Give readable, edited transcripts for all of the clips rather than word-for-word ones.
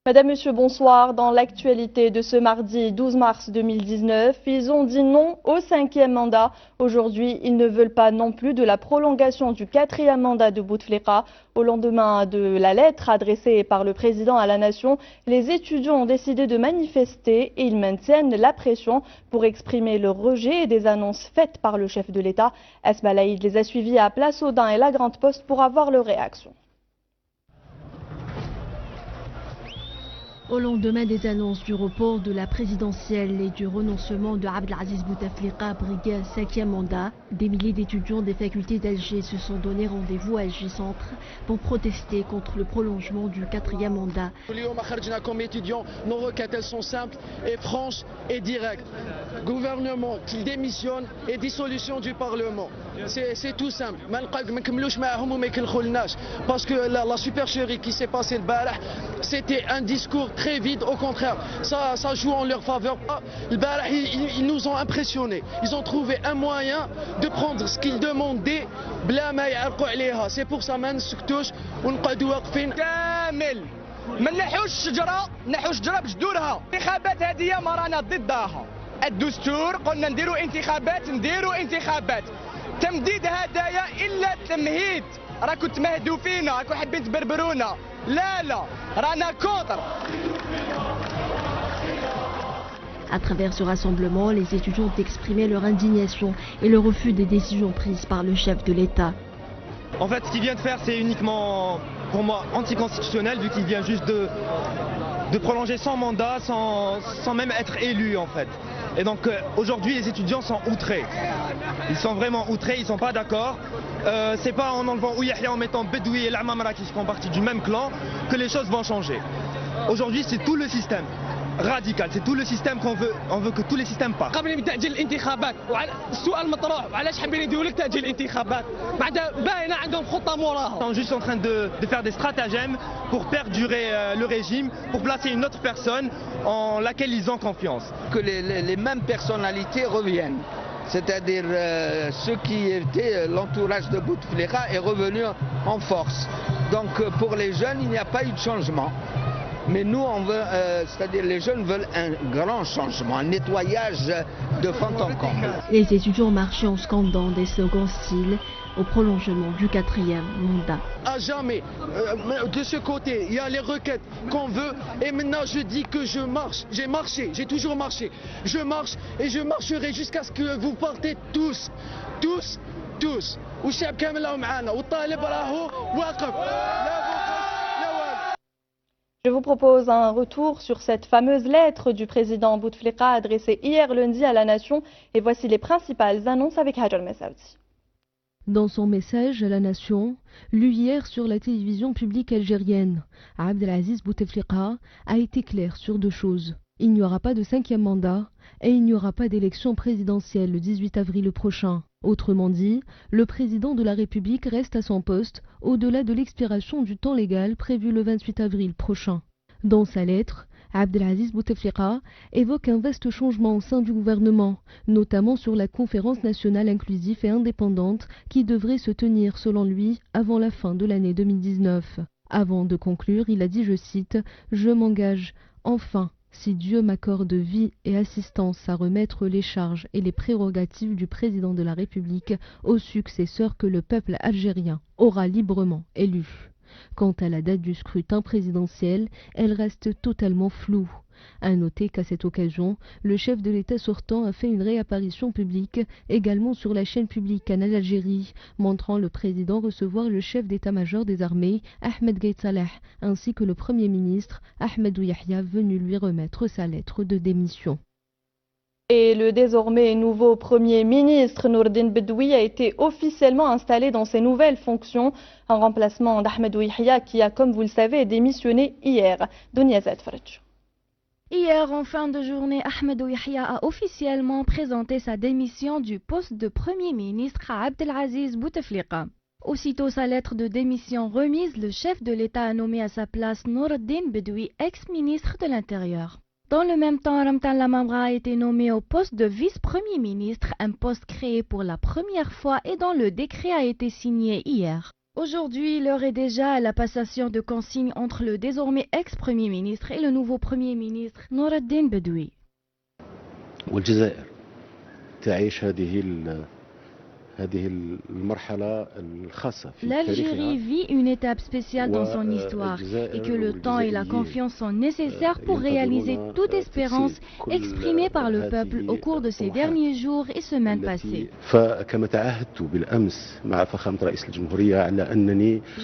Madame, Monsieur, bonsoir. Dans l'actualité de ce mardi 12 mars 2019, ils ont dit non au 5e mandat. Aujourd'hui, ils ne veulent pas non plus de la prolongation du 4e mandat de Bouteflika. Au lendemain de la lettre adressée par le président à la nation, les étudiants ont décidé de manifester et ils maintiennent la pression pour exprimer le rejet des annonces faites par le chef de l'État. Asma Laïd les a suivis à Place Audin et la Grande Poste pour avoir leur réaction. Au lendemain des annonces du report de la présidentielle et du renoncement de Abdelaziz Bouteflika à briguer un 5e mandat, des milliers d'étudiants des facultés d'Alger se sont donné rendez-vous à Alger Centre pour protester contre le prolongement du 4e mandat. Comme étudiants, nos requêtes elles sont simples et franches et directes. Gouvernement qui démissionne et dissolution du Parlement. C'est tout simple. Parce que la supercherie qui s'est passée le barah, c'était un discours très vide, au contraire, ça joue en leur faveur. Ils nous ont impressionnés. Ils ont trouvé un moyen de prendre ce qu'ils demandaient. C'est pour ça ما نسكتوش ونقعدوا واقفين كامل ما نحوش الشجره بجذورها. الانتخابات هذه ما رانا ضدها. الدستور قلنا نديروا انتخابات. تمديد هدايا الا التمهيد. راكم تمهدوا فينا، راكم حابين تبربرونا. لا رانا كونتر. À travers ce rassemblement, les étudiants ont exprimé leur indignation et le refus des décisions prises par le chef de l'État. En fait, ce qu'il vient de faire, c'est uniquement, pour moi, anticonstitutionnel, vu qu'il vient juste de prolonger son mandat sans même être élu, en fait. Et donc, aujourd'hui, les étudiants sont outrés. Ils sont vraiment outrés, ils ne sont pas d'accord. C'est pas en enlevant Ouyahia, en mettant Bedoui et l'Amamara qui font partie du même clan que les choses vont changer. Aujourd'hui, c'est tout le système radical, c'est tout le système qu'on veut, on veut que tous les systèmes partent. Ils sont juste en train de faire des stratagèmes pour perdurer le régime, pour placer une autre personne en laquelle ils ont confiance. Que les mêmes personnalités reviennent. C'est-à-dire ceux qui étaient l'entourage de Bouteflika est revenu en force. Donc pour les jeunes, il n'y a pas eu de changement. Mais nous, on veut, c'est-à-dire les jeunes veulent un grand changement, un nettoyage de fond en comble. Les étudiants marchaient en scandant des slogans style au prolongement du 4e mandat. À jamais, de ce côté, il y a les requêtes qu'on veut. Et maintenant, je dis que je marche. J'ai marché, j'ai toujours marché. Je marche et je marcherai jusqu'à ce que vous partez tous. والشعب كامل راهو معانا والطالب راهو واقف. Je vous propose un retour sur cette fameuse lettre du président Bouteflika adressée hier lundi à la nation et voici les principales annonces avec Hajar Messaoudi. Dans son message à la nation, lu hier sur la télévision publique algérienne, Abdelaziz Bouteflika a été clair sur deux choses. Il n'y aura pas de 5e mandat et il n'y aura pas d'élection présidentielle le 18 avril prochain. Autrement dit, le président de la République reste à son poste au-delà de l'expiration du temps légal prévu le 28 avril prochain. Dans sa lettre, Abdelaziz Bouteflika évoque un vaste changement au sein du gouvernement, notamment sur la conférence nationale inclusive et indépendante qui devrait se tenir selon lui avant la fin de l'année 2019. Avant de conclure, il a dit, je cite, « Je m'engage, enfin, si Dieu m'accorde vie et assistance à remettre les charges et les prérogatives du président de la République au successeur que le peuple algérien aura librement élu. » Quant à la date du scrutin présidentiel, elle reste totalement floue. À noter qu'à cette occasion, le chef de l'État sortant a fait une réapparition publique, également sur la chaîne publique Canal Algérie, montrant le président recevoir le chef d'état-major des armées, Ahmed Gaït Salah, ainsi que le Premier ministre, Ahmed Ouyahia, venu lui remettre sa lettre de démission. Et le désormais nouveau Premier ministre Nourdine Bedoui a été officiellement installé dans ses nouvelles fonctions en remplacement d'Ahmed Ouyahia qui a, comme vous le savez, démissionné hier. Dunia Zadfarj. Hier, en fin de journée, Ahmed Ouyahia a officiellement présenté sa démission du poste de Premier ministre à Abdelaziz Bouteflika. Aussitôt sa lettre de démission remise, le chef de l'État a nommé à sa place Nourdine Bedoui, ex-ministre de l'Intérieur. Dans le même temps, Ramtan Lamamra a été nommé au poste de vice-premier ministre, un poste créé pour la première fois et dont le décret a été signé hier. Aujourd'hui, l'heure est déjà à la passation de consignes entre le désormais ex-premier ministre et le nouveau premier ministre Nour el-Din Bedoui. والجزائر تعيش L'Algérie vit une étape spéciale dans son histoire et que le temps et la confiance sont nécessaires pour réaliser toute espérance exprimée par le peuple au cours de ces derniers jours et semaines passées. Je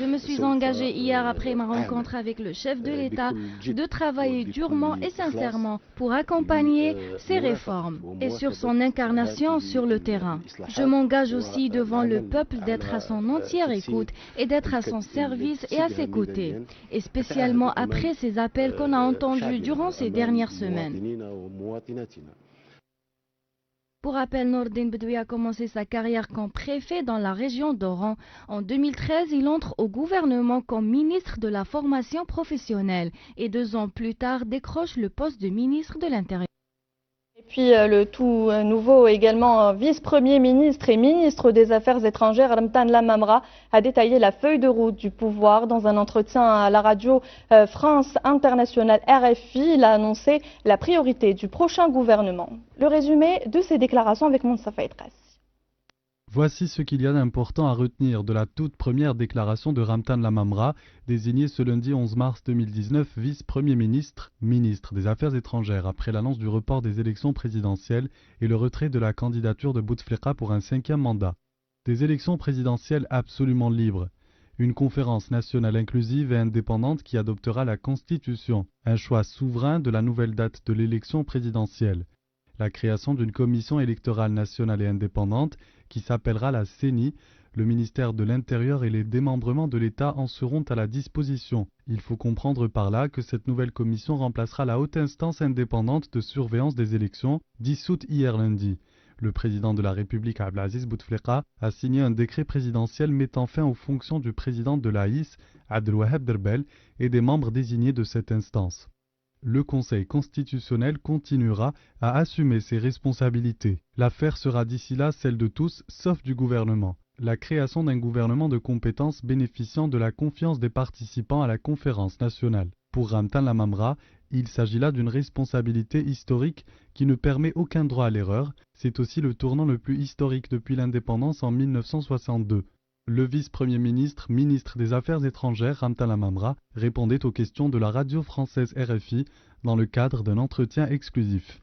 me suis engagé hier après ma rencontre avec le chef de l'État de travailler durement et sincèrement pour accompagner ces réformes et sur son incarnation sur le terrain. Je m'engage aussi devant le peuple d'être à son entière écoute et d'être à son service et à ses côtés, et spécialement après ces appels qu'on a entendus durant ces dernières semaines. Pour rappel, Nour el-Din Bedoui a commencé sa carrière comme préfet dans la région d'Oran. En 2013, il entre au gouvernement comme ministre de la formation professionnelle et 2 ans plus tard décroche le poste de ministre de l'Intérieur. Et puis le tout nouveau également vice-premier ministre et ministre des Affaires étrangères, Ramtan Lamamra, a détaillé la feuille de route du pouvoir dans un entretien à la radio France Internationale RFI. Il a annoncé la priorité du prochain gouvernement. Le résumé de ses déclarations avec Mounsafa Idras. Voici ce qu'il y a d'important à retenir de la toute première déclaration de Ramtan Lamamra, désigné ce lundi 11 mars 2019 vice-premier ministre, ministre des Affaires étrangères, après l'annonce du report des élections présidentielles et le retrait de la candidature de Bouteflika pour un 5e mandat. Des élections présidentielles absolument libres. Une conférence nationale inclusive et indépendante qui adoptera la Constitution. Un choix souverain de la nouvelle date de l'élection présidentielle. La création d'une commission électorale nationale et indépendante qui s'appellera la CENI. Le ministère de l'Intérieur et les démembrements de l'État en seront à la disposition. Il faut comprendre par là que cette nouvelle commission remplacera la haute instance indépendante de surveillance des élections, dissoute hier lundi. Le président de la République, Abdelaziz Bouteflika, a signé un décret présidentiel mettant fin aux fonctions du président de l'AIS, Abdelwaheb Derbel, et des membres désignés de cette instance. Le Conseil constitutionnel continuera à assumer ses responsabilités. L'affaire sera d'ici là celle de tous, sauf du gouvernement. La création d'un gouvernement de compétences bénéficiant de la confiance des participants à la conférence nationale. Pour Ramtan Lamamra, il s'agit là d'une responsabilité historique qui ne permet aucun droit à l'erreur. C'est aussi le tournant le plus historique depuis l'indépendance en 1962. Le vice-premier ministre, ministre des Affaires étrangères, Ramtan Lamamra, répondait aux questions de la radio française RFI dans le cadre d'un entretien exclusif.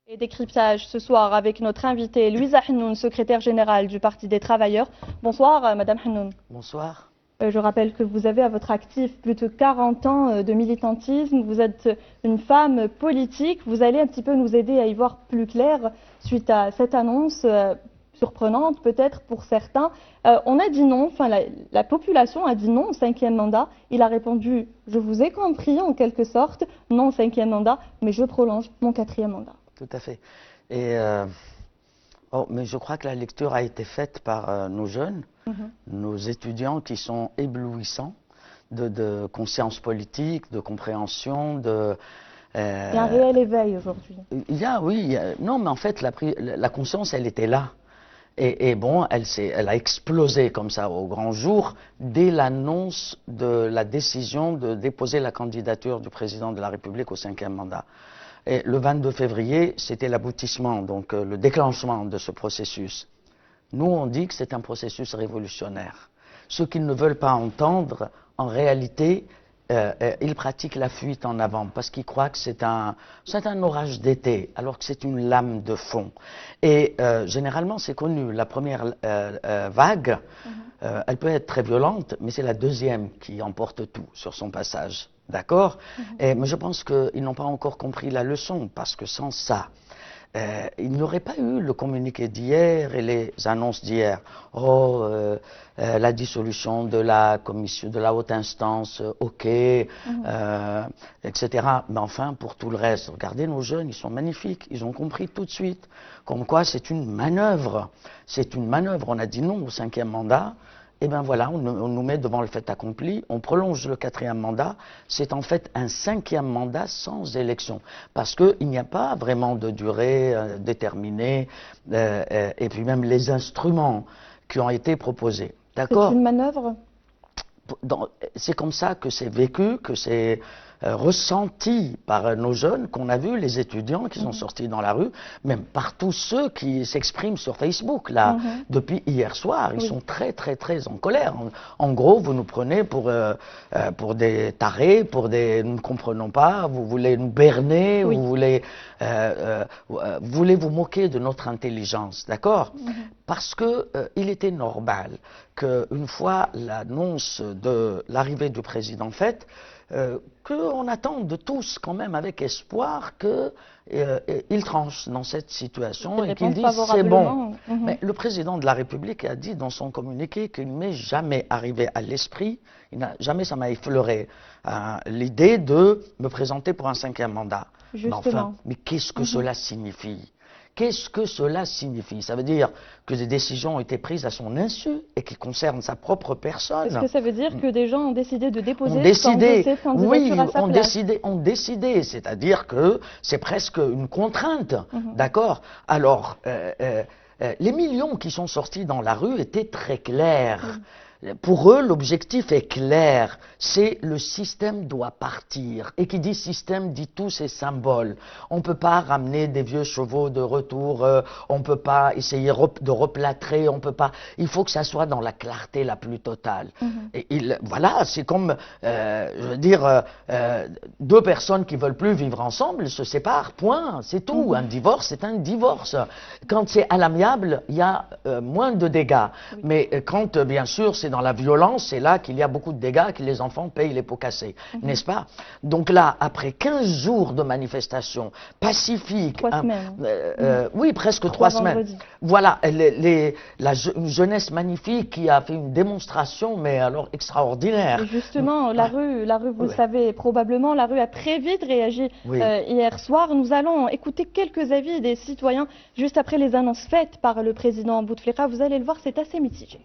Et décryptage ce soir avec notre invitée Louisa Hnoun, secrétaire générale du Parti des Travailleurs. Bonsoir Madame Hnoun. Bonsoir. Je rappelle que vous avez à votre actif plus de 40 ans de militantisme. Vous êtes une femme politique. Vous allez un petit peu nous aider à y voir plus clair suite à cette annonce surprenante peut-être pour certains. On a dit non, enfin la population a dit non au 5e mandat. Il a répondu « je vous ai compris » en quelque sorte, non au 5e mandat, mais je prolonge mon 4e mandat. Tout à fait. Et mais je crois que la lecture a été faite par nos jeunes, nos étudiants qui sont éblouissants de conscience politique, de compréhension, de... Il y a un réel éveil aujourd'hui. Non, mais en fait la conscience elle était là. Et bon, elle a explosé comme ça au grand jour dès l'annonce de la décision de déposer la candidature du président de la République au 5e mandat. Et le 22 février, c'était l'aboutissement, donc le déclenchement de ce processus. Nous, on dit que c'est un processus révolutionnaire. Ceux qui ne veulent pas entendre, en réalité, ils pratiquent la fuite en avant parce qu'ils croient que c'est un orage d'été, alors que c'est une lame de fond. Et généralement, c'est connu, la première vague, elle peut être très violente, mais c'est la deuxième qui emporte tout sur son passage. D'accord? Mais je pense qu'ils n'ont pas encore compris la leçon, parce que sans ça, il n'y aurait pas eu le communiqué d'hier et les annonces d'hier. La dissolution de la commission, de la haute instance, ok, etc. Mais enfin, pour tout le reste, regardez nos jeunes, ils sont magnifiques, ils ont compris tout de suite. Comme quoi, c'est une manœuvre. C'est une manœuvre. On a dit non au 5e mandat. Et bien voilà, on nous met devant le fait accompli, on prolonge le 4e mandat, c'est en fait un 5e mandat sans élection, parce qu'il n'y a pas vraiment de durée déterminée, et puis même les instruments qui ont été proposés. D'accord. C'est une manœuvre? C'est comme ça que c'est vécu, que c'est ressenti par nos jeunes qu'on a vu, les étudiants qui sont sortis dans la rue, même par tous ceux qui s'expriment sur Facebook, là, depuis hier soir. Ils sont très, très, très en colère. En gros, vous nous prenez pour des tarés, pour des... Nous ne comprenons pas, vous voulez nous berner, vous voulez vous moquer de notre intelligence, d'accord? Parce que il était normal qu'une fois l'annonce de l'arrivée du président faite, qu'on attende de tous quand même avec espoir qu'il tranche dans cette situation et qu'il dise c'est bon. Mais le président de la République a dit dans son communiqué qu'il ne m'est jamais arrivé à l'esprit, jamais ça m'a effleuré l'idée de me présenter pour un 5e mandat. Mais qu'est-ce que cela signifie? Qu'est-ce que cela signifie? Ça veut dire que des décisions ont été prises à son insu et qui concernent sa propre personne. Est-ce que ça veut dire que des gens ont décidé de déposer son dossier de candidature à sa place? ont décidé, c'est-à-dire que c'est presque une contrainte, d'accord? Alors, les millions qui sont sortis dans la rue étaient très clairs. Pour eux, l'objectif est clair, c'est le système doit partir. Et qui dit système dit tous ces symboles. On ne peut pas ramener des vieux chevaux de retour, on ne peut pas essayer de replâtrer, on peut pas. Il faut que ça soit dans la clarté la plus totale. Et voilà, c'est comme, je veux dire, deux personnes qui veulent plus vivre ensemble se séparent, point, c'est tout. Un divorce, c'est un divorce. Quand c'est à l'amiable, il y a moins de dégâts. Mais quand, bien sûr, c'est dans la violence, c'est là qu'il y a beaucoup de dégâts, que les enfants payent les pots cassés, n'est-ce pas? Donc là, après 15 jours de manifestations pacifiques, 3 semaines. Oui, presque 3 semaines. Voilà, une jeunesse magnifique qui a fait une démonstration, mais alors extraordinaire. Et justement, la rue, vous le savez probablement, la rue a très vite réagi hier soir. Nous allons écouter quelques avis des citoyens juste après les annonces faites par le président Bouteflika. Vous allez le voir, c'est assez mitigé.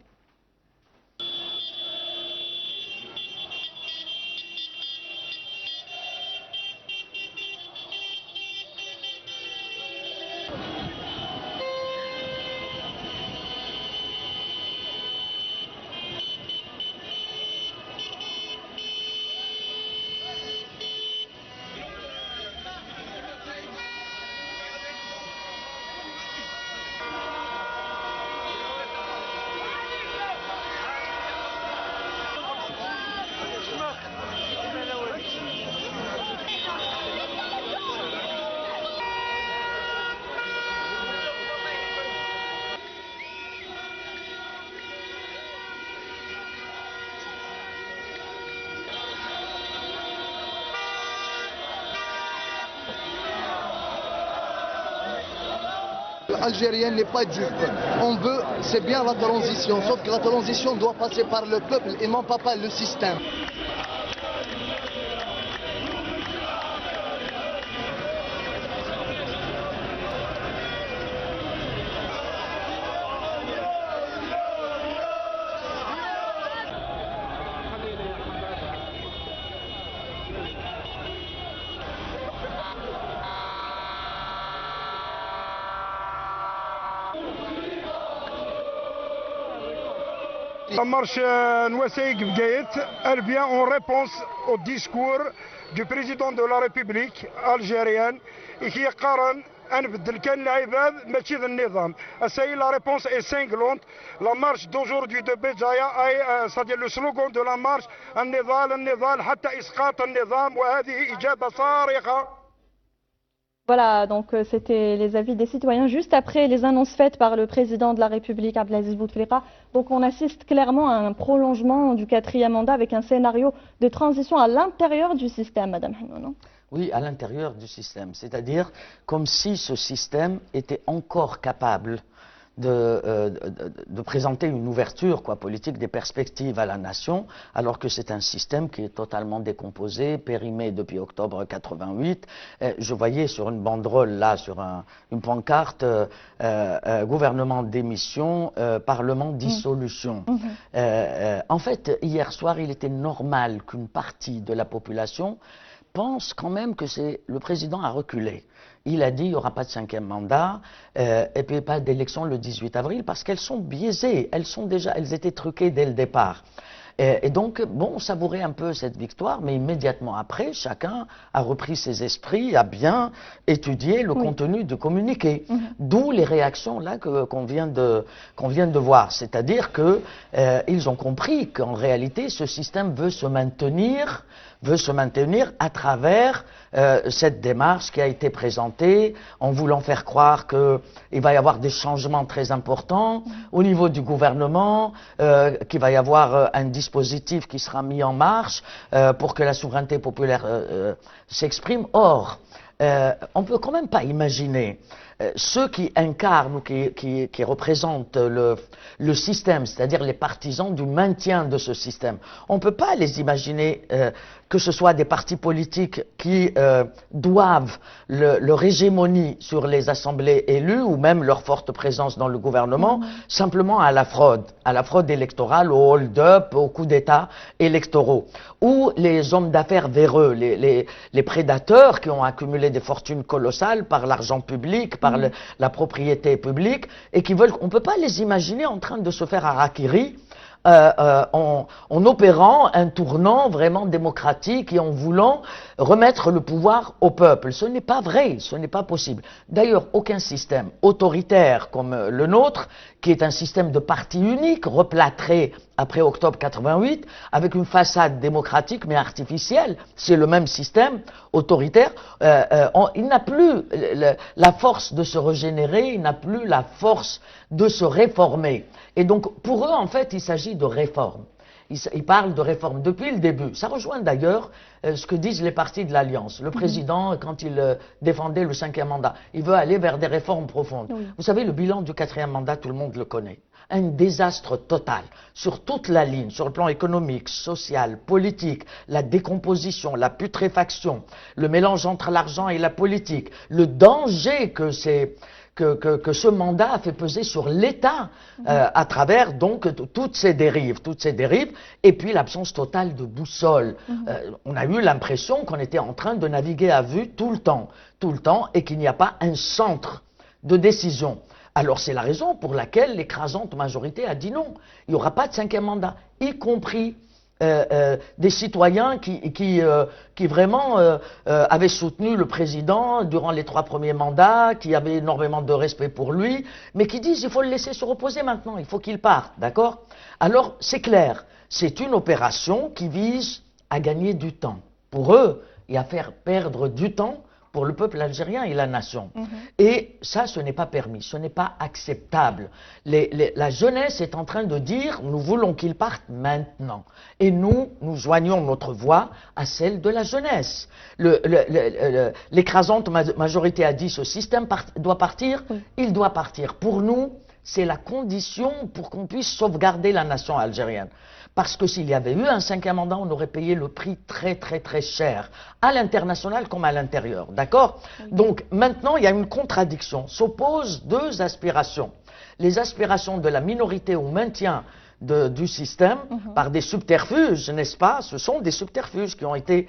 Algérienne n'est pas dupe. On veut, c'est bien la transition, sauf que la transition doit passer par le peuple et non pas par le système. La marche Nouassaïg Bgaït, elle vient en réponse au discours du président de la République algérienne et qui قارن نبدل كان العباد ماشي ذا النظام. La réponse est cinglante. La marche d'aujourd'hui de Béjaïa, c'est-à-dire le slogan de la marche النضال حتى إسقاط النظام وهذه إجابة صارخة. Voilà, donc c'était les avis des citoyens juste après les annonces faites par le président de la République, Abdelaziz Bouteflika. Donc on assiste clairement à un prolongement du 4e mandat avec un scénario de transition à l'intérieur du système, Madame Hanouna. Oui, à l'intérieur du système, c'est-à-dire comme si ce système était encore capable de présenter une ouverture politique, des perspectives à la nation, alors que c'est un système qui est totalement décomposé, périmé depuis octobre 88. Je voyais sur une banderole, là, sur une pancarte, gouvernement démission, parlement dissolution. En fait, hier soir, il était normal qu'une partie de la population pense quand même que le président a reculé. Il a dit il n'y aura pas de 5e mandat et puis pas d'élection le 18 avril parce qu'elles sont biaisées, elles étaient truquées dès le départ. Et donc, bon, on savourait un peu cette victoire, mais immédiatement après, chacun a repris ses esprits, a bien étudié le contenu du communiqué. D'où les réactions là qu'on vient de voir. C'est-à-dire qu'ils ont compris qu'en réalité, ce système veut se maintenir à travers cette démarche qui a été présentée en voulant faire croire qu'il va y avoir des changements très importants au niveau du gouvernement, qu'il va y avoir un dispositif qui sera mis en marche pour que la souveraineté populaire s'exprime. Or, on ne peut quand même pas imaginer ceux qui incarnent ou qui représentent le système, c'est-à-dire les partisans du maintien de ce système. On ne peut pas les imaginer que ce soit des partis politiques qui doivent leur hégémonie sur les assemblées élues ou même leur forte présence dans le gouvernement simplement à la fraude électorale, au hold-up, aux coups d'État électoraux. Ou les hommes d'affaires véreux, les prédateurs qui ont accumulé des fortunes colossales par l'argent public, par la propriété publique, et on ne peut pas les imaginer en train de se faire harakiri en opérant un tournant vraiment démocratique et en voulant remettre le pouvoir au peuple. Ce n'est pas vrai, ce n'est pas possible. D'ailleurs, aucun système autoritaire comme le nôtre, qui est un système de parti unique, replâtré après octobre 88, avec une façade démocratique mais artificielle, c'est le même système autoritaire, il n'a plus la force de se régénérer, il n'a plus la force de se réformer. Et donc, pour eux, en fait, il s'agit de réforme. Ils parlent de réforme depuis le début. Ça rejoint d'ailleurs ce que disent les partis de l'Alliance. Le président, quand il défendait le 5e mandat, il veut aller vers des réformes profondes. Oui. Vous savez, le bilan du 4e mandat, tout le monde le connaît. Un désastre total sur toute la ligne, sur le plan économique, social, politique, la décomposition, la putréfaction, le mélange entre l'argent et la politique, le danger que ce mandat a fait peser sur l'État à travers donc toutes ces dérives, et puis l'absence totale de boussole. On a eu l'impression qu'on était en train de naviguer à vue tout le temps, et qu'il n'y a pas un centre de décision. Alors c'est la raison pour laquelle l'écrasante majorité a dit non, il n'y aura pas de 5e mandat, y compris des citoyens qui vraiment avaient soutenu le président durant les 3 premiers mandats, qui avaient énormément de respect pour lui, mais qui disent il faut le laisser se reposer maintenant, il faut qu'il parte, d'accord? Alors c'est clair, c'est une opération qui vise à gagner du temps pour eux et à faire perdre du temps pour le peuple algérien et la nation. Et ça, ce n'est pas permis, ce n'est pas acceptable. La jeunesse est en train de dire, nous voulons qu'il parte maintenant. Et nous joignons notre voix à celle de la jeunesse. L'écrasante majorité a dit, ce système doit partir, il doit partir. Pour nous, c'est la condition pour qu'on puisse sauvegarder la nation algérienne. Parce que s'il y avait eu un 5e mandat, on aurait payé le prix très très très cher, à l'international comme à l'intérieur, d'accord? Donc maintenant, il y a une contradiction, s'opposent 2 aspirations. Les aspirations de la minorité au maintien du système par des subterfuges, n'est-ce pas? Ce sont des subterfuges qui ont été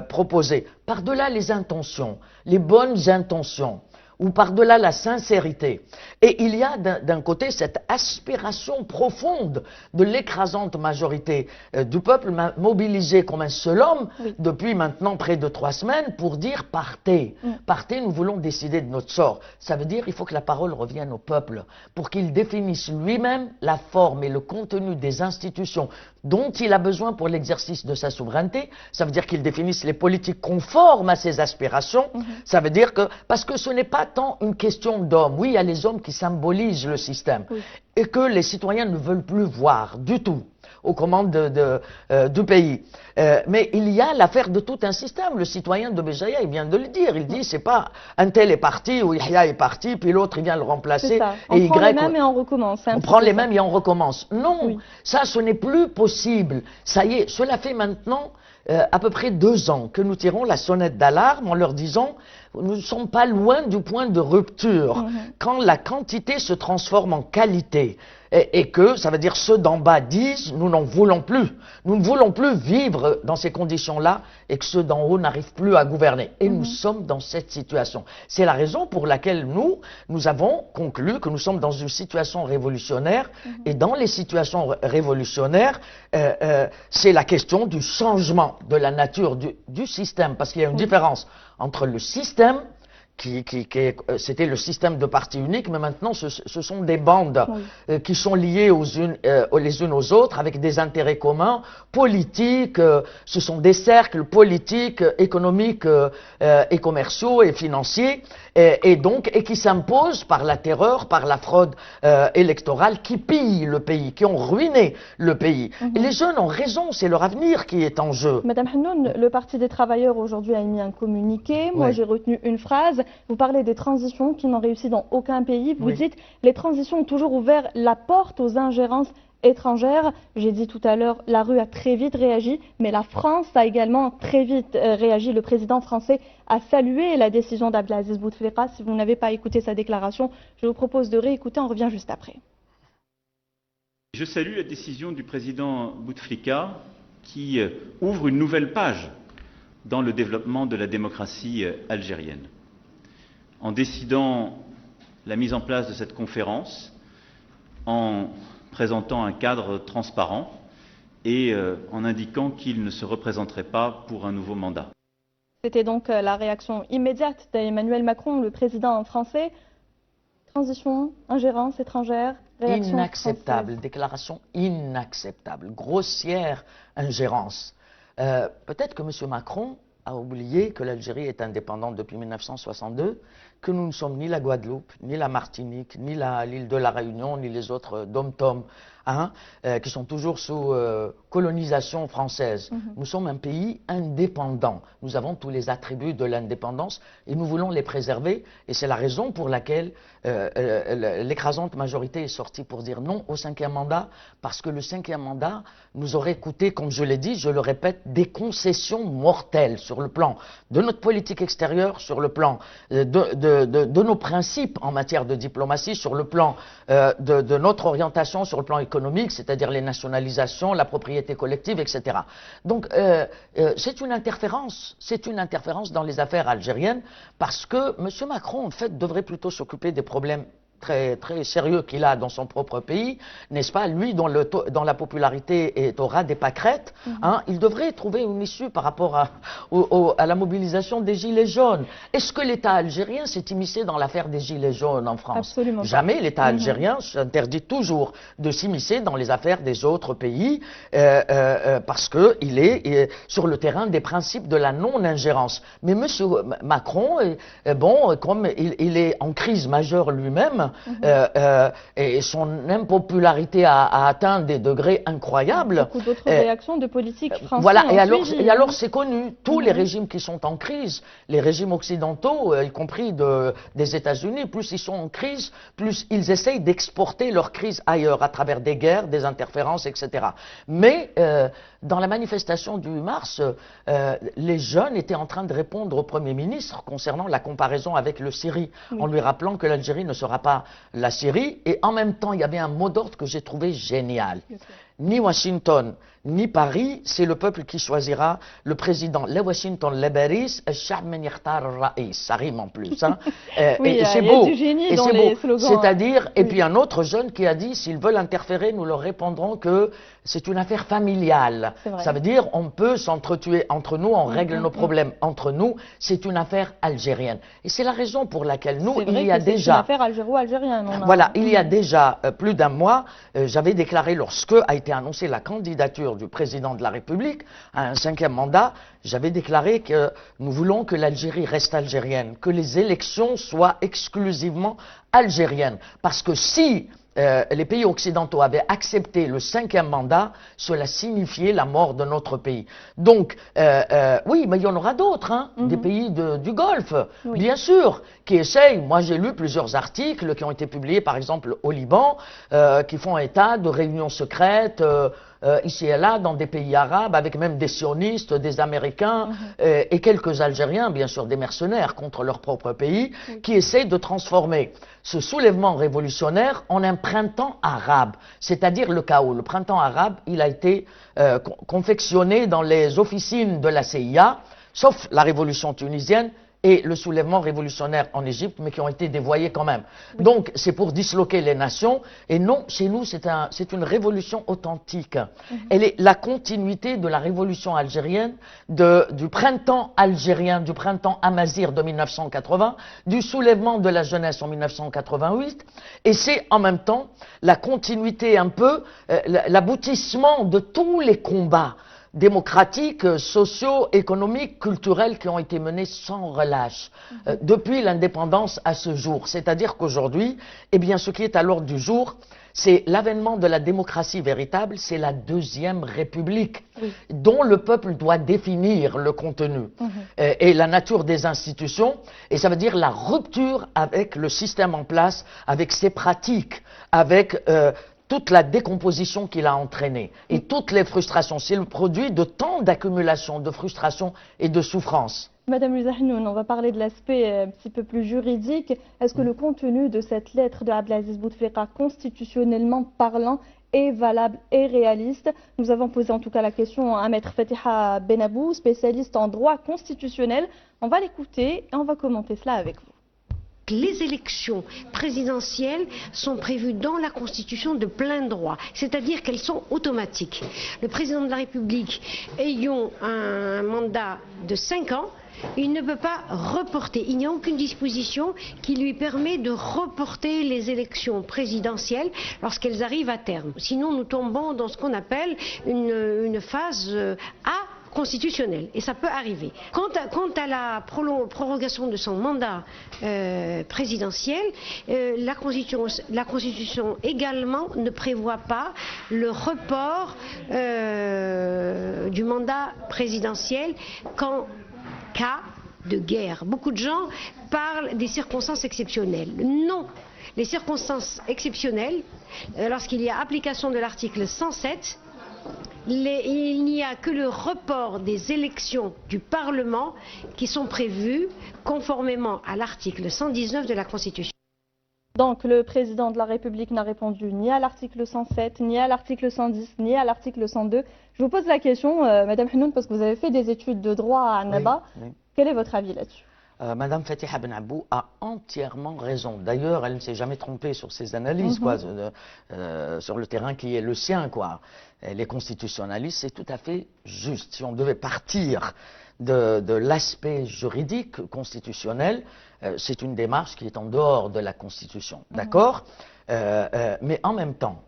proposés. Par-delà les intentions, les bonnes intentions, ou par-delà la sincérité. Et il y a d'un côté cette aspiration profonde de l'écrasante majorité du peuple mobilisé comme un seul homme depuis maintenant près de 3 semaines pour dire partez, partez, nous voulons décider de notre sort. Ça veut dire qu'il faut que la parole revienne au peuple pour qu'il définisse lui-même la forme et le contenu des institutions dont il a besoin pour l'exercice de sa souveraineté. Ça veut dire qu'il définisse les politiques conformes à ses aspirations. Ça veut dire que, parce que ce n'est pas tant une question d'hommes. Oui, il y a les hommes qui symbolisent le système et que les citoyens ne veulent plus voir du tout aux commandes du pays. Mais il y a l'affaire de tout un système. Le citoyen de Béjaïa, il vient de le dire. Il dit, c'est pas un tel est parti ou Yahya est parti, puis l'autre il vient le remplacer. On prend les mêmes et on recommence. On prend les mêmes et on recommence. Non, ça ce n'est plus possible. Ça y est, cela fait maintenant à peu près 2 ans que nous tirons la sonnette d'alarme en leur disant nous ne sommes pas loin du point de rupture. Quand la quantité se transforme en qualité, et que ça veut dire ceux d'en bas disent nous n'en voulons plus. Nous ne voulons plus vivre dans ces conditions-là et que ceux d'en haut n'arrivent plus à gouverner. Et nous sommes dans cette situation. C'est la raison pour laquelle nous avons conclu que nous sommes dans une situation révolutionnaire et dans les situations révolutionnaires, c'est la question du changement de la nature du système parce qu'il y a une différence entre le système c'était le système de parti unique, mais maintenant ce sont des bandes qui sont liées les unes aux autres avec des intérêts communs, politiques, ce sont des cercles politiques, économiques et commerciaux et financiers, et qui s'imposent par la terreur, par la fraude électorale qui pillent le pays, qui ont ruiné le pays. Et les jeunes ont raison, c'est leur avenir qui est en jeu. Madame Hennoun, le Parti des travailleurs aujourd'hui a émis un communiqué. Moi j'ai retenu une phrase. Vous parlez des transitions qui n'ont réussi dans aucun pays. Vous dites les transitions ont toujours ouvert la porte aux ingérences étrangères. J'ai dit tout à l'heure, la rue a très vite réagi, mais la France a également très vite réagi. Le président français a salué la décision d'Abdelaziz Bouteflika. Si vous n'avez pas écouté sa déclaration, je vous propose de réécouter. On revient juste après. Je salue la décision du président Bouteflika qui ouvre une nouvelle page dans le développement de la démocratie algérienne. En décidant la mise en place de cette conférence, en présentant un cadre transparent et en indiquant qu'il ne se représenterait pas pour un nouveau mandat. C'était donc la réaction immédiate d'Emmanuel Macron, le président français. Transition, ingérence étrangère, réaction inacceptable, française. Déclaration inacceptable, grossière ingérence. Peut-être que M. Macron a oublié que l'Algérie est indépendante depuis 1962, que nous ne sommes ni la Guadeloupe, ni la Martinique, ni l'île de la Réunion, ni les autres dom-tom, qui sont toujours sous colonisation française. Nous sommes un pays indépendant. Nous avons tous les attributs de l'indépendance et nous voulons les préserver. Et c'est la raison pour laquelle l'écrasante majorité est sortie pour dire non au 5e mandat, parce que le 5e mandat nous aurait coûté, comme je l'ai dit, je le répète, des concessions mortelles sur le plan de notre politique extérieure, sur le plan de nos principes en matière de diplomatie, sur le plan de notre orientation, sur le plan économique, c'est-à-dire les nationalisations, la propriété collective, etc. Donc c'est une interférence dans les affaires algériennes parce que M. Macron, en fait, devrait plutôt s'occuper des problèmes très sérieux qu'il a dans son propre pays, n'est-ce pas, lui dont la popularité est au ras des pâquerettes, il devrait trouver une issue par rapport à la mobilisation des Gilets jaunes. Est-ce que l'État algérien s'est immiscé dans l'affaire des Gilets jaunes en France? Absolument pas. Jamais. L'État algérien s'interdit toujours de s'immiscer dans les affaires des autres pays parce qu'il est sur le terrain des principes de la non-ingérence. Mais M. Macron, comme il est en crise majeure lui-même, et son impopularité a atteint des degrés incroyables. Beaucoup d'autres réactions de politique française. Voilà, et alors c'est connu, tous les régimes qui sont en crise, les régimes occidentaux, y compris des États-Unis, plus ils sont en crise, plus ils essayent d'exporter leur crise ailleurs, à travers des guerres, des interférences, etc. Mais dans la manifestation du 8 mars, les jeunes étaient en train de répondre au Premier ministre concernant la comparaison avec le Syrie, en lui rappelant que l'Algérie ne sera pas la Syrie, et en même temps il y avait un mot d'ordre que j'ai trouvé génial. Ni Washington ni Paris, c'est le peuple qui choisira le président. Les Washington, les Paris, ça rime en plus. Oui, et c'est beau. Du génie dans les slogans. C'est-à-dire, et puis un autre jeune qui a dit, s'ils veulent interférer, nous leur répondrons que c'est une affaire familiale. Ça veut dire, on peut s'entretuer entre nous, on règle nos problèmes entre nous. C'est une affaire algérienne. Et c'est la raison pour laquelle nous, il y a déjà... C'est une affaire algéro-algérienne. Voilà, il y a déjà plus d'un mois, j'avais déclaré, lorsque a été annoncée la candidature du président de la République à un 5e mandat, j'avais déclaré que nous voulons que l'Algérie reste algérienne, que les élections soient exclusivement algériennes. Parce que si les pays occidentaux avaient accepté le 5e mandat, cela signifiait la mort de notre pays. Donc, oui, mais il y en aura d'autres, des pays du Golfe, bien sûr, qui essayent. Moi, j'ai lu plusieurs articles qui ont été publiés, par exemple, au Liban, qui font état de réunions secrètes ici et là, dans des pays arabes, avec même des sionistes, des Américains et quelques Algériens, bien sûr des mercenaires contre leur propre pays, qui essayent de transformer ce soulèvement révolutionnaire en un printemps arabe, c'est-à-dire le chaos. Le printemps arabe, il a été confectionné dans les officines de la CIA, sauf la révolution tunisienne, et le soulèvement révolutionnaire en Égypte, mais qui ont été dévoyés quand même. Oui. Donc, c'est pour disloquer les nations, et non, chez nous, c'est une révolution authentique. Elle est la continuité de la révolution algérienne, du printemps algérien, du printemps amazigh de 1980, du soulèvement de la jeunesse en 1988, et c'est en même temps la continuité un peu, l'aboutissement de tous les combats démocratiques, sociaux, économiques, culturels qui ont été menés sans relâche depuis l'indépendance à ce jour. C'est-à-dire qu'aujourd'hui, eh bien, ce qui est à l'ordre du jour, c'est l'avènement de la démocratie véritable, c'est la deuxième république, dont le peuple doit définir le contenu et la nature des institutions, et ça veut dire la rupture avec le système en place, avec ses pratiques, avec toute la décomposition qu'il a entraînée et toutes les frustrations. C'est le produit de tant d'accumulation, de frustration et de souffrance. Madame Louisa-Hnoun, on va parler de l'aspect un petit peu plus juridique. Est-ce que le contenu de cette lettre de Abdelaziz Bouteflika, constitutionnellement parlant, est valable et réaliste? Nous avons posé en tout cas la question à Maître Fatiha Benabou, spécialiste en droit constitutionnel. On va l'écouter et on va commenter cela avec vous. Les élections présidentielles sont prévues dans la Constitution de plein droit, c'est-à-dire qu'elles sont automatiques. Le président de la République ayant un mandat de 5 ans, il ne peut pas reporter. Il n'y a aucune disposition qui lui permet de reporter les élections présidentielles lorsqu'elles arrivent à terme. Sinon, nous tombons dans ce qu'on appelle une phase A constitutionnelle, et ça peut arriver. Quant à la prorogation de son mandat présidentiel, la Constitution également ne prévoit pas le report du mandat présidentiel qu'en cas de guerre. Beaucoup de gens parlent des circonstances exceptionnelles. Non, les circonstances exceptionnelles, lorsqu'il y a application de l'article 107, il n'y a que le report des élections du Parlement qui sont prévues conformément à l'article 119 de la Constitution. Donc le président de la République n'a répondu ni à l'article 107, ni à l'article 110, ni à l'article 102. Je vous pose la question, Madame Hnoun, parce que vous avez fait des études de droit à Annaba. Oui. Quel est votre avis là-dessus? Madame Fatiha Benabou a entièrement raison. D'ailleurs, elle ne s'est jamais trompée sur ses analyses, sur le terrain qui est le sien, quoi. Elle est constitutionnaliste, c'est tout à fait juste. Si on devait partir de l'aspect juridique constitutionnel, c'est une démarche qui est en dehors de la Constitution, d'accord? Mais en même temps,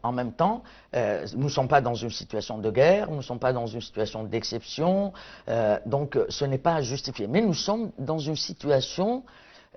nous ne sommes pas dans une situation de guerre, nous ne sommes pas dans une situation d'exception, donc ce n'est pas à justifier. Mais nous sommes dans une situation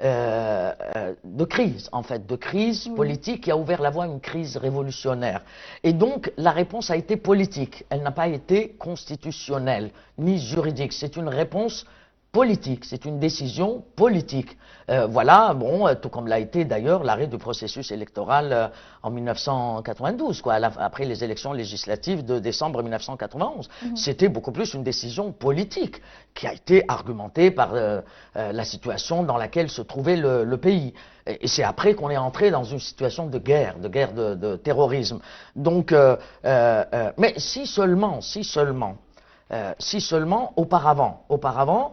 de crise, en fait, de crise politique qui a ouvert la voie à une crise révolutionnaire. Et donc, la réponse a été politique. Elle n'a pas été constitutionnelle, ni juridique. C'est une réponse politique, c'est une décision politique. Voilà, bon, tout comme l'a été d'ailleurs l'arrêt du processus électoral en 1992, quoi, après les élections législatives de décembre 1991. C'était beaucoup plus une décision politique qui a été argumentée par la situation dans laquelle se trouvait le pays. Et c'est après qu'on est entré dans une situation de guerre de terrorisme. Donc, mais si seulement, auparavant,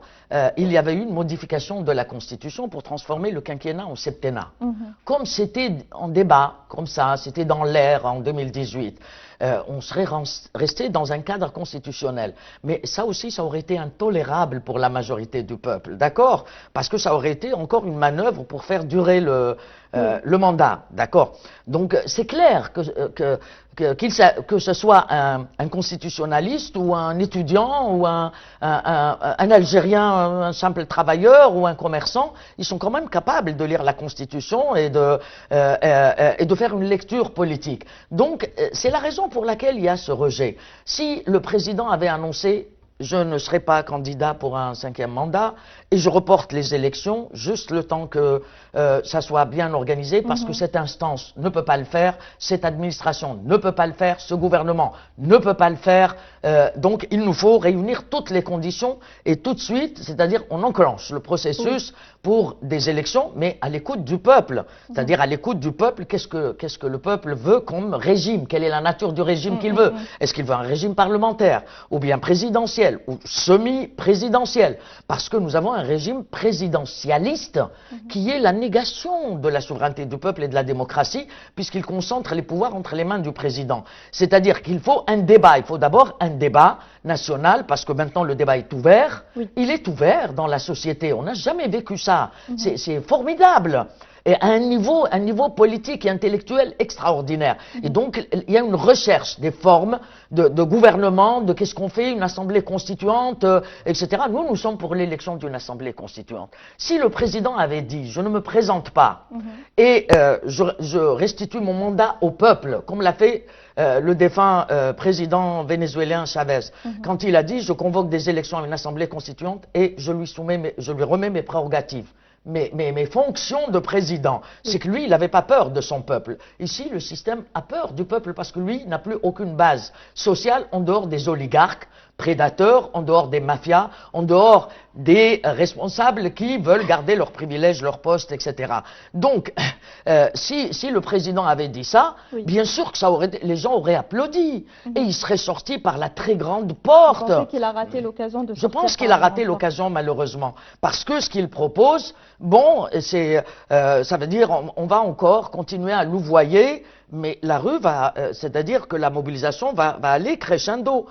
il y avait eu une modification de la Constitution pour transformer le quinquennat en septennat. Comme c'était en débat, comme ça, c'était dans l'air en 2018, on serait resté dans un cadre constitutionnel. Mais ça aussi, ça aurait été intolérable pour la majorité du peuple, d'accord? Parce que ça aurait été encore une manœuvre pour faire durer le mandat, d'accord? Donc c'est clair que ce soit un constitutionnaliste ou un étudiant ou un Algérien, un simple travailleur ou un commerçant, ils sont quand même capables de lire la Constitution et de faire une lecture politique. Donc c'est la raison pour laquelle il y a ce rejet. Si le président avait annoncé je ne serai pas candidat pour un 5e mandat et je reporte les élections juste le temps que ça soit bien organisé parce que cette instance ne peut pas le faire, cette administration ne peut pas le faire, ce gouvernement ne peut pas le faire. Donc il nous faut réunir toutes les conditions et tout de suite, c'est-à-dire on enclenche le processus pour des élections, mais à l'écoute du peuple. C'est-à-dire à l'écoute du peuple, qu'est-ce que le peuple veut comme régime? Quelle est la nature du régime qu'il veut? Est-ce qu'il veut un régime parlementaire ou bien présidentiel ou semi-présidentiel? Parce que nous avons un régime présidentialiste qui est la négation de la souveraineté du peuple et de la démocratie puisqu'il concentre les pouvoirs entre les mains du président. C'est-à-dire qu'il faut un débat. Il faut d'abord un débat national parce que maintenant le débat est ouvert. Il est ouvert dans la société. On n'a jamais vécu ça. C'est formidable. Et à un niveau politique et intellectuel extraordinaire. Et donc, il y a une recherche des formes de gouvernement, de qu'est-ce qu'on fait, une assemblée constituante, etc. Nous sommes pour l'élection d'une assemblée constituante. Si le président avait dit, je ne me présente pas, et je restitue mon mandat au peuple, comme l'a fait le défunt président vénézuélien Chavez, quand il a dit, je convoque des élections à une assemblée constituante et je lui remets mes prérogatives. Mes fonctions de président, c'est que lui, il n'avait pas peur de son peuple. Ici, le système a peur du peuple parce que lui n'a plus aucune base sociale en dehors des oligarques prédateurs, en dehors des mafias, en dehors des responsables qui veulent garder leurs privilèges, leurs postes, etc. Donc, si le président avait dit ça, bien sûr que les gens auraient applaudi et il serait sorti par la très grande porte. Vous pensez qu'il a raté l'occasion de sortir? Je pense qu'il a raté l'occasion, malheureusement, parce que ce qu'il propose, bon, ça veut dire on va encore continuer à louvoyer, mais la rue va, c'est-à-dire que la mobilisation va aller crescendo,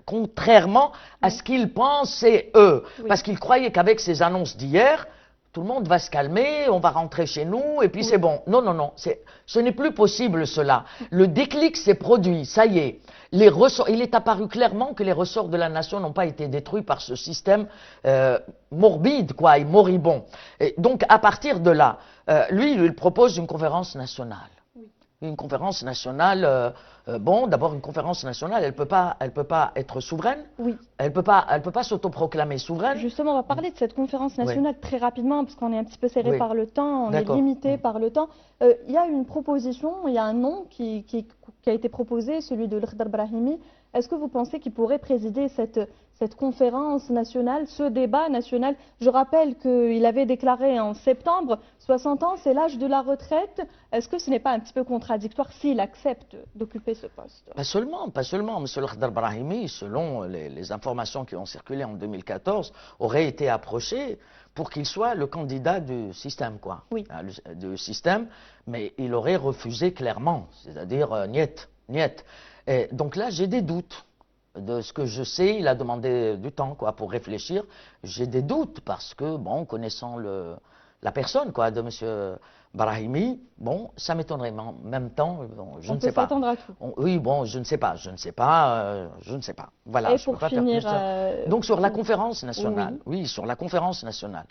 contrairement à ce qu'ils pensaient eux, parce qu'ils croyaient qu'avec ces annonces d'hier, tout le monde va se calmer, on va rentrer chez nous et puis c'est bon. Non, non, non, ce n'est plus possible cela. Le déclic s'est produit, ça y est. Il est apparu clairement que les ressorts de la nation n'ont pas été détruits par ce système morbide, quoi, et moribond. Et donc à partir de là, lui, il propose une conférence nationale. Une conférence nationale, bon, d'abord une conférence nationale, elle peut pas être souveraine. Elle peut pas s'autoproclamer souveraine. Justement, on va parler de cette conférence nationale très rapidement parce qu'on est un petit peu serré par le temps, on est limité par le temps. Il y a une proposition, il y a un nom qui a été proposé, celui de Lakhdar Brahimi. Est-ce que vous pensez qu'il pourrait présider cette conférence nationale, ce débat national? Je rappelle qu'il avait déclaré en septembre, 60 ans, c'est l'âge de la retraite. Est-ce que ce n'est pas un petit peu contradictoire s'il accepte d'occuper ce poste? Pas seulement. M. Lakhdar Brahimi, selon les informations qui ont circulé en 2014, aurait été approché pour qu'il soit le candidat du système, quoi. Du système, mais il aurait refusé clairement, c'est-à-dire niet. Et donc là, j'ai des doutes. De ce que je sais, il a demandé du temps, quoi, pour réfléchir. J'ai des doutes parce que, bon, connaissant la personne, quoi, de M. Brahimi, bon, ça m'étonnerait, mais en même temps, bon, je ne sais pas. On peut s'attendre à tout. Oui, bon, je ne sais pas. Voilà. Et pour finir, donc sur la conférence nationale, sur la conférence nationale,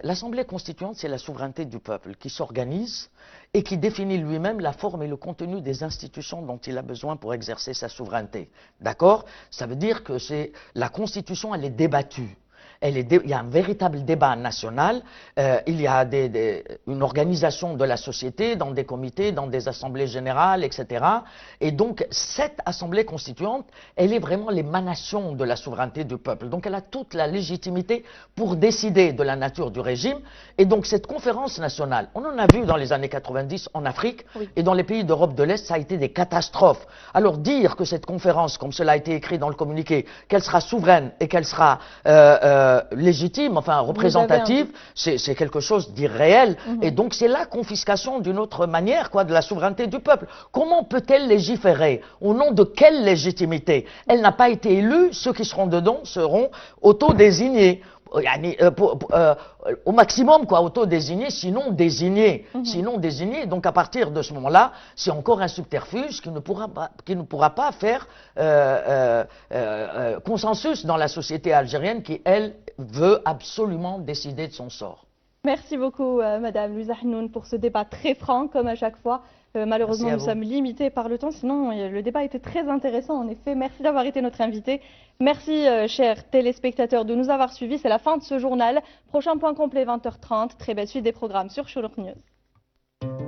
l'Assemblée constituante, c'est la souveraineté du peuple qui s'organise et qui définit lui-même la forme et le contenu des institutions dont il a besoin pour exercer sa souveraineté. D'accord? Ça veut dire que la Constitution, elle est débattue. Il y a un véritable débat national, il y a une organisation de la société dans des comités, dans des assemblées générales, etc. Et donc cette assemblée constituante, elle est vraiment l'émanation de la souveraineté du peuple. Donc elle a toute la légitimité pour décider de la nature du régime. Et donc cette conférence nationale, on en a vu dans les années 90 en Afrique et dans les pays d'Europe de l'Est, ça a été des catastrophes. Alors dire que cette conférence, comme cela a été écrit dans le communiqué, qu'elle sera souveraine et qu'elle sera légitime, enfin représentative, c'est quelque chose d'irréel. Et donc c'est la confiscation d'une autre manière, quoi, de la souveraineté du peuple. Comment peut-elle légiférer? Au nom de quelle légitimité? Elle n'a pas été élue, ceux qui seront dedans seront autodésignés. Au maximum, quoi, auto-désigné, sinon désigné. Donc à partir de ce moment-là, c'est encore un subterfuge qui ne pourra pas faire consensus dans la société algérienne qui, elle, veut absolument décider de son sort. Merci beaucoup, Madame Louisa Hnoun, pour ce débat très franc, comme à chaque fois. Malheureusement, nous sommes limités par le temps, sinon le débat était très intéressant, en effet. Merci d'avoir été notre invité. Merci, chers téléspectateurs, de nous avoir suivis. C'est la fin de ce journal. Prochain point complet, 20h30. Très belle suite des programmes sur Shourouk News.